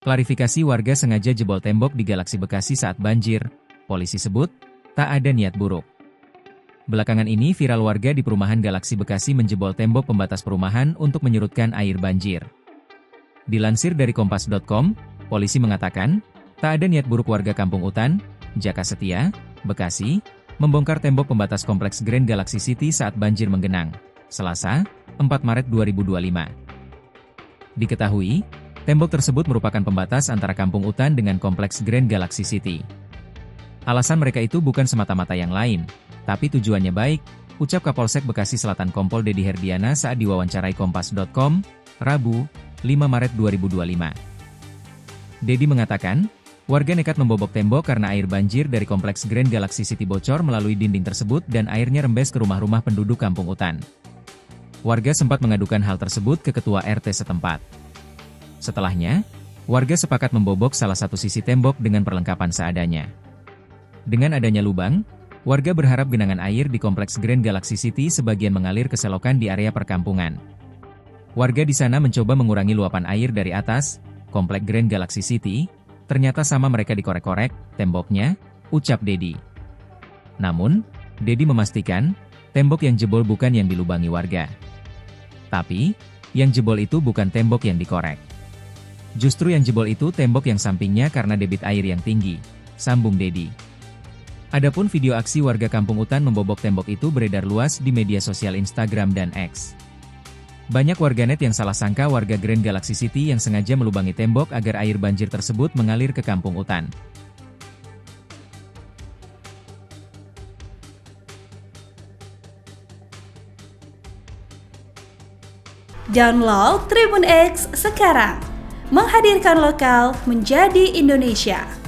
Klarifikasi warga sengaja jebol tembok di Galaksi Bekasi saat banjir, polisi sebut, tak ada niat buruk. Belakangan ini viral warga di perumahan Galaksi Bekasi menjebol tembok pembatas perumahan untuk menyurutkan air banjir. Dilansir dari Kompas.com, polisi mengatakan, tak ada niat buruk warga Kampung Utan, Jaka Setia, Bekasi, membongkar tembok pembatas kompleks Grand Galaxy City saat banjir menggenang, Selasa, 4 Maret 2025. Diketahui, tembok tersebut merupakan pembatas antara Kampung Utan dengan kompleks Grand Galaxy City. Alasan mereka itu bukan semata-mata yang lain, tapi tujuannya baik, ucap Kapolsek Bekasi Selatan Kompol Dedi Herdiana saat diwawancarai Kompas.com, Rabu, 5 Maret 2025. Dedi mengatakan, warga nekat membobok tembok karena air banjir dari kompleks Grand Galaxy City bocor melalui dinding tersebut dan airnya rembes ke rumah-rumah penduduk Kampung Utan. Warga sempat mengadukan hal tersebut ke ketua RT setempat. Setelahnya, warga sepakat membobok salah satu sisi tembok dengan perlengkapan seadanya. Dengan adanya lubang, warga berharap genangan air di kompleks Grand Galaxy City sebagian mengalir ke selokan di area perkampungan. Warga di sana mencoba mengurangi luapan air dari atas, kompleks Grand Galaxy City, ternyata sama mereka dikorek-korek, temboknya, ucap Dedi. Namun, Dedi memastikan, tembok yang jebol bukan yang dilubangi warga. Tapi, yang jebol itu bukan tembok yang dikorek. Justru yang jebol itu tembok yang sampingnya karena debit air yang tinggi, sambung Dedi. Adapun video aksi warga Kampung Utan membobok tembok itu beredar luas di media sosial Instagram dan X. Banyak warganet yang salah sangka warga Grand Galaxy City yang sengaja melubangi tembok agar air banjir tersebut mengalir ke Kampung Utan. Download Tribun X sekarang, menghadirkan lokal menjadi Indonesia.